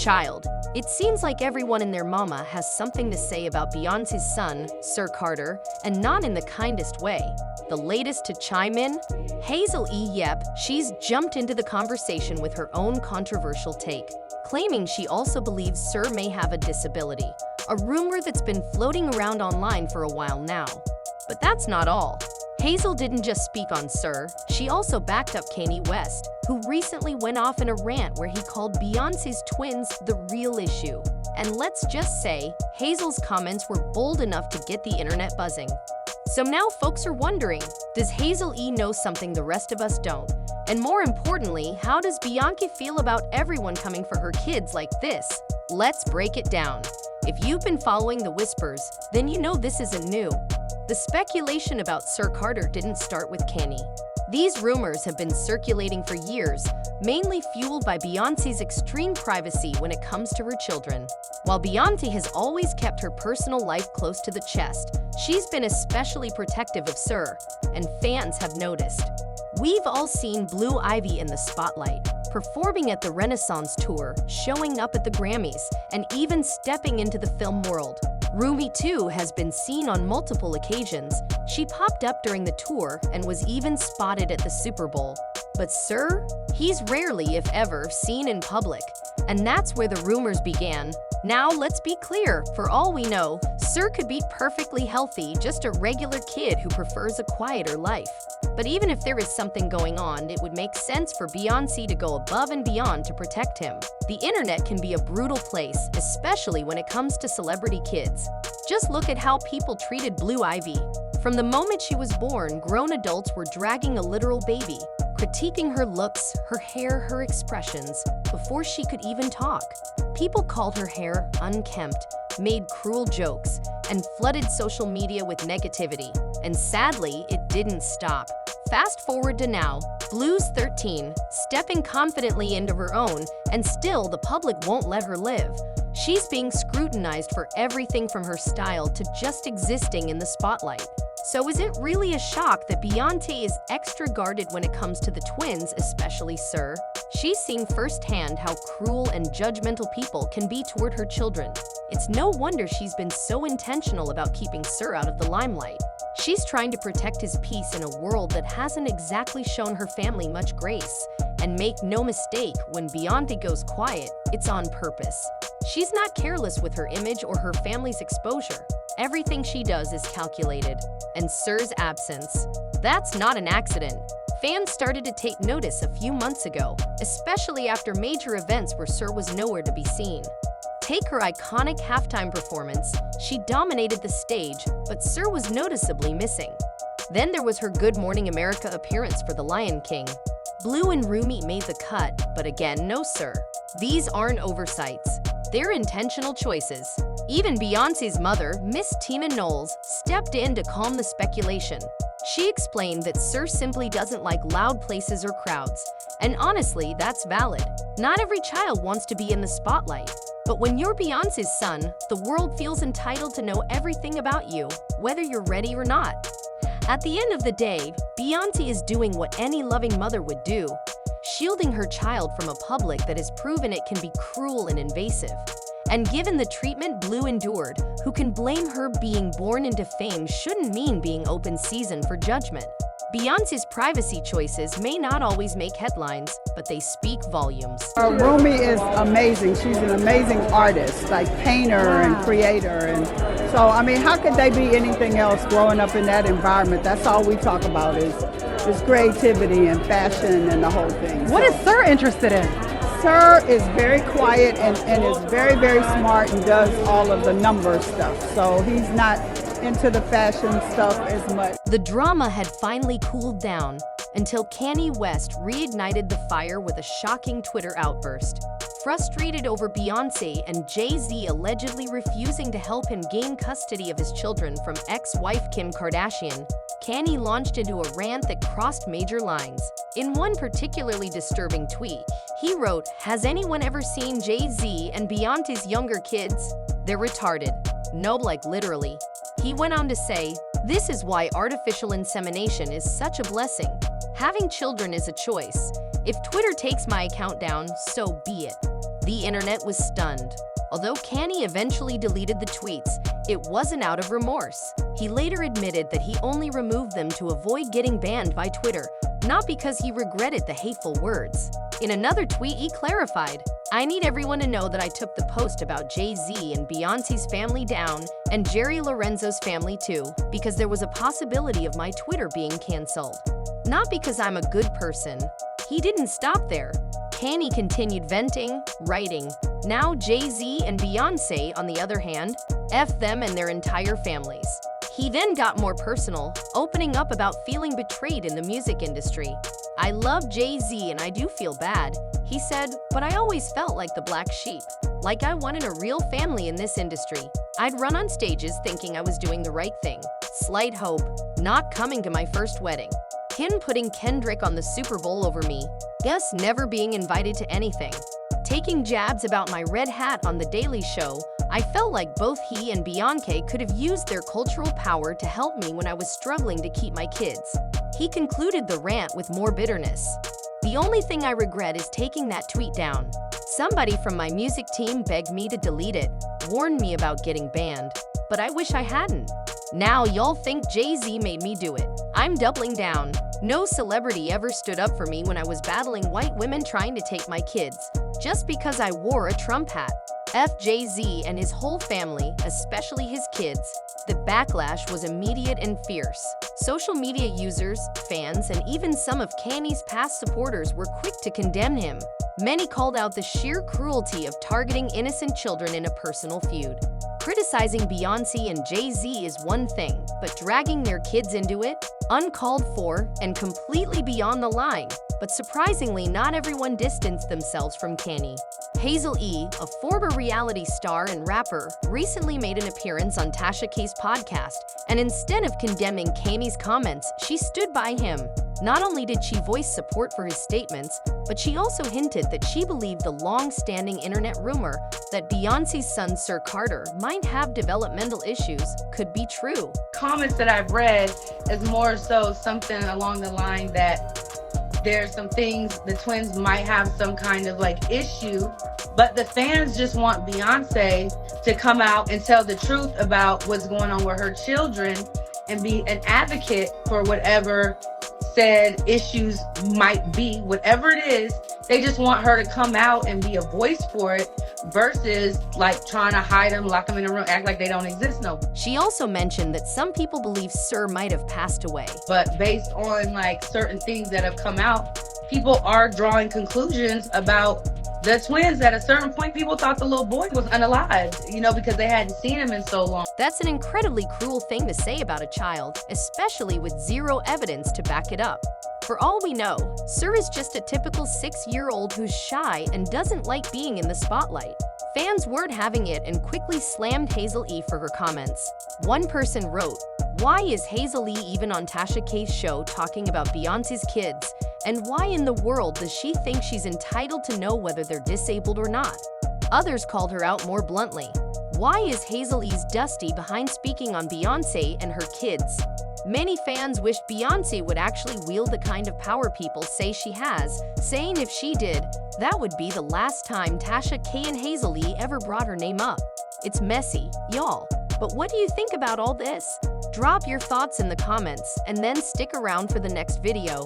child. It seems like everyone and their mama has something to say about Beyonce's son, Sir Carter, and not in the kindest way. The latest to chime in? Hazel E. Yep, she's jumped into the conversation with her own controversial take, claiming she also believes Sir may have a disability, a rumor that's been floating around online for a while now. But that's not all. Hazel didn't just speak on Sir, she also backed up Kanye West, who recently went off in a rant where he called Beyonce's twins the real issue. And let's just say, Hazel's comments were bold enough to get the internet buzzing. So now folks are wondering, does Hazel E know something the rest of us don't? And more importantly, how does Beyonce feel about everyone coming for her kids like this? Let's break it down. If you've been following the whispers, then you know this isn't new. The speculation about Sir Carter didn't start with Kanye. These rumors have been circulating for years, mainly fueled by Beyoncé's extreme privacy when it comes to her children. While Beyoncé has always kept her personal life close to the chest, she's been especially protective of Sir, and fans have noticed. We've all seen Blue Ivy in the spotlight, performing at the Renaissance Tour, showing up at the Grammys, and even stepping into the film world. Rumi too has been seen on multiple occasions. She popped up during the tour and was even spotted at the Super Bowl. But Sir? He's rarely, if ever, seen in public. And that's where the rumors began. Now, let's be clear, for all we know, Sir could be perfectly healthy, just a regular kid who prefers a quieter life. But even if there is something going on, it would make sense for Beyoncé to go above and beyond to protect him. The internet can be a brutal place, especially when it comes to celebrity kids. Just look at how people treated Blue Ivy. From the moment she was born, grown adults were dragging a literal baby, critiquing her looks, her hair, her expressions, before she could even talk. People called her hair unkempt, made cruel jokes, and flooded social media with negativity. And sadly, it didn't stop. Fast forward to now, Blue's 13, stepping confidently into her own, and still the public won't let her live. She's being scrutinized for everything from her style to just existing in the spotlight. So is it really a shock that Beyoncé is extra guarded when it comes to the twins, especially Sir? She's seen firsthand how cruel and judgmental people can be toward her children. It's no wonder she's been so intentional about keeping Sir out of the limelight. She's trying to protect his peace in a world that hasn't exactly shown her family much grace. And make no mistake, when Beyoncé goes quiet, it's on purpose. She's not careless with her image or her family's exposure. Everything she does is calculated. And Sir's absence, that's not an accident. Fans started to take notice a few months ago, especially after major events where Sir was nowhere to be seen. Take her iconic halftime performance. She dominated the stage, but Sir was noticeably missing. Then there was her Good Morning America appearance for The Lion King. Blue and Rumi made the cut, but again, no Sir. These aren't oversights. They're intentional choices. Even Beyoncé's mother, Miss Tina Knowles, stepped in to calm the speculation. She explained that Sir simply doesn't like loud places or crowds. And honestly, that's valid. Not every child wants to be in the spotlight. But when you're Beyoncé's son, the world feels entitled to know everything about you, whether you're ready or not. At the end of the day, Beyoncé is doing what any loving mother would do, shielding her child from a public that has proven it can be cruel and invasive. And given the treatment Blue endured, who can blame her being born into fame shouldn't mean being open season for judgment. Beyoncé's privacy choices may not always make headlines, but they speak volumes. Rumi is amazing. She's an amazing artist, like painter and creator. And so, I mean, how could they be anything else growing up in that environment? That's all we talk about is creativity and fashion and the whole thing. What is Sir interested in? Sir is very quiet and is very, very smart and does all of the number stuff. So he's not into the fashion stuff as much. The drama had finally cooled down until Kanye West reignited the fire with a shocking Twitter outburst. Frustrated over Beyoncé and Jay-Z allegedly refusing to help him gain custody of his children from ex-wife Kim Kardashian, Kanye launched into a rant that crossed major lines. In one particularly disturbing tweet, he wrote, "Has anyone ever seen Jay-Z and Beyoncé's younger kids? They're retarded." No, like literally. He went on to say, "This is why artificial insemination is such a blessing. Having children is a choice. If Twitter takes my account down, so be it." The internet was stunned. Although Kanye eventually deleted the tweets, it wasn't out of remorse. He later admitted that he only removed them to avoid getting banned by Twitter, not because he regretted the hateful words. In another tweet, he clarified, "I need everyone to know that I took the post about Jay-Z and Beyoncé's family down, and Jerry Lorenzo's family too, because there was a possibility of my Twitter being canceled. Not because I'm a good person." He didn't stop there. Kanye continued venting, writing, "Now Jay-Z and Beyoncé, on the other hand, F them and their entire families." He then got more personal, opening up about feeling betrayed in the music industry. "I love Jay-Z and I do feel bad," he said, "but I always felt like the black sheep, like I wanted a real family in this industry. I'd run on stages thinking I was doing the right thing. Slight hope, not coming to my first wedding. Him putting Kendrick on the Super Bowl over me. Guess never being invited to anything. Taking jabs about my red hat on The Daily Show. I felt like both he and Beyonce could have used their cultural power to help me when I was struggling to keep my kids." He concluded the rant with more bitterness. "The only thing I regret is taking that tweet down. Somebody from my music team begged me to delete it, warned me about getting banned, but I wish I hadn't. Now y'all think Jay-Z made me do it. I'm doubling down. No celebrity ever stood up for me when I was battling white women trying to take my kids, just because I wore a Trump hat. F Jay-Z and his whole family, especially his kids." The backlash was immediate and fierce. Social media users, fans, and even some of Kanye's past supporters were quick to condemn him. Many called out the sheer cruelty of targeting innocent children in a personal feud. Criticizing Beyoncé and Jay-Z is one thing, but dragging their kids into it? Uncalled for and completely beyond the line. But surprisingly, not everyone distanced themselves from Kanye. Hazel E, a former reality star and rapper, recently made an appearance on Tasha K's podcast, and instead of condemning Kanye's comments, she stood by him. Not only did she voice support for his statements, but she also hinted that she believed the long-standing internet rumor that Beyoncé's son, Sir Carter, might have developmental issues could be true. Comments that I've read is more so something along the line that there's some things the twins might have some kind of like issue, but the fans just want Beyonce to come out and tell the truth about what's going on with her children and be an advocate for whatever said issues might be, whatever it is. They just want her to come out and be a voice for it versus like trying to hide them, lock them in a room, act like they don't exist no more. She also mentioned that some people believe Sir might have passed away. But based on like certain things that have come out, people are drawing conclusions about the twins. At a certain point, people thought the little boy was unalived, because they hadn't seen him in so long. That's an incredibly cruel thing to say about a child, especially with zero evidence to back it up. For all we know, Sir is just a typical 6-year-old who's shy and doesn't like being in the spotlight. Fans weren't having it and quickly slammed Hazel E for her comments. One person wrote, "Why is Hazel E even on Tasha K's show talking about Beyonce's kids? And why in the world does she think she's entitled to know whether they're disabled or not?" Others called her out more bluntly. "Why is Hazel E's dusty behind speaking on Beyonce and her kids?" Many fans wished Beyonce would actually wield the kind of power people say she has, saying if she did, that would be the last time Tasha K and Hazel E ever brought her name up. It's messy, y'all. But what do you think about all this? Drop your thoughts in the comments and then stick around for the next video.